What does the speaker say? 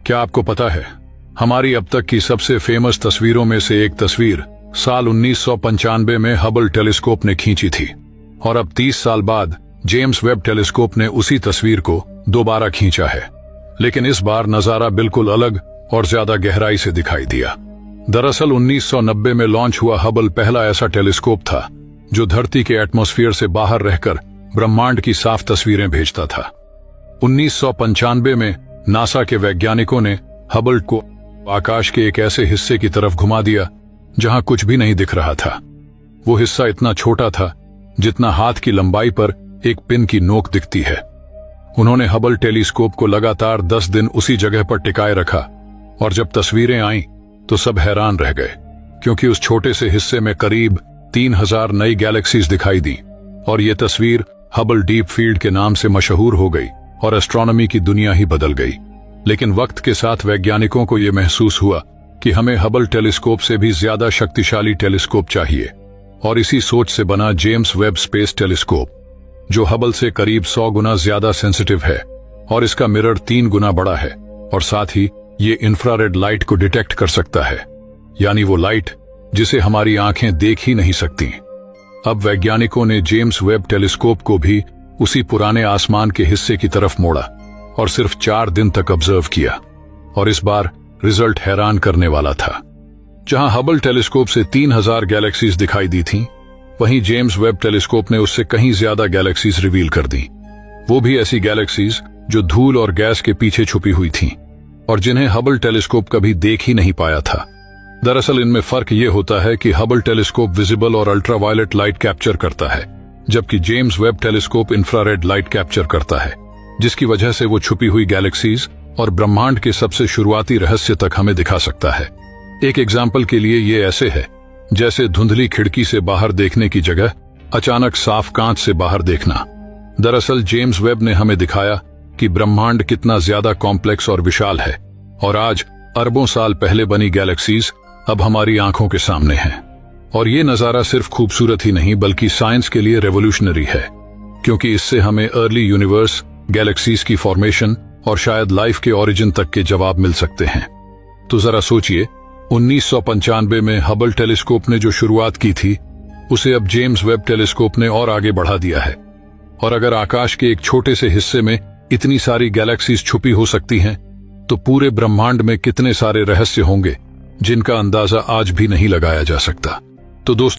क्या आपको पता है, हमारी अब तक की सबसे फेमस तस्वीरों में से एक तस्वीर साल 1995 में हबल टेलीस्कोप ने खींची थी और अब 30 साल बाद जेम्स वेब टेलीस्कोप ने उसी तस्वीर को दोबारा खींचा है। लेकिन इस बार नजारा बिल्कुल अलग और ज्यादा गहराई से दिखाई दिया। दरअसल 1990 में लॉन्च हुआ हबल पहला ऐसा टेलीस्कोप था जो धरती के एटमॉस्फेयर से बाहर रहकर ब्रह्मांड की साफ तस्वीरें भेजता था। 1995 में नासा के वैज्ञानिकों ने हबल को आकाश के एक ऐसे हिस्से की तरफ घुमा दिया जहां कुछ भी नहीं दिख रहा था। वो हिस्सा इतना छोटा था जितना हाथ की लंबाई पर एक पिन की नोक दिखती है। उन्होंने हबल टेलीस्कोप को लगातार 10 दिन उसी जगह पर टिकाए रखा और जब तस्वीरें आईं तो सब हैरान रह गए, क्योंकि उस छोटे से हिस्से में करीब 3000 नई गैलेक्सीज दिखाई दी और ये तस्वीर हबल डीप फील्ड के नाम से मशहूर हो गई और एस्ट्रोनॉमी की दुनिया ही बदल गई। लेकिन वक्त के साथ वैज्ञानिकों को यह महसूस हुआ कि हमें हबल टेलीस्कोप से भी ज्यादा शक्तिशाली टेलीस्कोप चाहिए और इसी सोच से बना जेम्स वेब स्पेस टेलीस्कोप, जो हबल से करीब 100 गुना ज्यादा सेंसिटिव है और इसका मिरर 3 गुना बड़ा है और साथ ही ये इंफ्रारेड लाइट को डिटेक्ट कर सकता है, यानी वो लाइट जिसे हमारी आंखें देख ही नहीं सकती। अब वैज्ञानिकों ने जेम्स वेब टेलीस्कोप को भी उसी पुराने आसमान के हिस्से की तरफ मोड़ा और सिर्फ 4 दिन तक ऑब्जर्व किया और इस बार रिजल्ट हैरान करने वाला था। जहां हबल टेलीस्कोप से 3000 गैलेक्सीज दिखाई दी थीं, वहीं जेम्स वेब टेलीस्कोप ने उससे कहीं ज्यादा गैलेक्सीज रिवील कर दी। वो भी ऐसी गैलेक्सीज जो धूल और गैस के पीछे छुपी हुई थीं और जिन्हें हबल टेलीस्कोप कभी देख ही नहीं पाया था। दरअसल इनमें फर्क ये होता है कि हबल टेलीस्कोप विजिबल और अल्ट्रावायलेट लाइट कैप्चर करता है, जबकि James Webb telescope infrared light capture करता है, जिसकी वजह से वो छुपी हुई गैलेक्सीज और ब्रह्मांड के सबसे शुरुआती रहस्य तक हमें दिखा सकता है। एक एग्जाम्पल के लिए ये ऐसे है जैसे धुंधली खिड़की से बाहर देखने की जगह अचानक साफ कांच से बाहर देखना। दरअसल जेम्स वेब ने हमें दिखाया कि ब्रह्मांड कितना ज्यादा कॉम्प्लेक्स और विशाल है और आज अरबों साल पहले बनी गैलेक्सीज अब हमारी आंखों के सामने हैं। और ये नजारा सिर्फ खूबसूरत ही नहीं बल्कि साइंस के लिए रेवोल्यूशनरी है, क्योंकि इससे हमें अर्ली यूनिवर्स, गैलेक्सीज की फॉर्मेशन और शायद लाइफ के ओरिजिन तक के जवाब मिल सकते हैं। तो जरा सोचिए, 1995 में हबल टेलीस्कोप ने जो शुरुआत की थी उसे अब जेम्स वेब टेलीस्कोप ने और आगे बढ़ा दिया है। और अगर आकाश के एक छोटे से हिस्से में इतनी सारी गैलेक्सीज छुपी हो सकती हैं, तो पूरे ब्रह्मांड में कितने सारे रहस्य होंगे जिनका अंदाजा आज भी नहीं लगाया जा सकता। तो दोस्तों,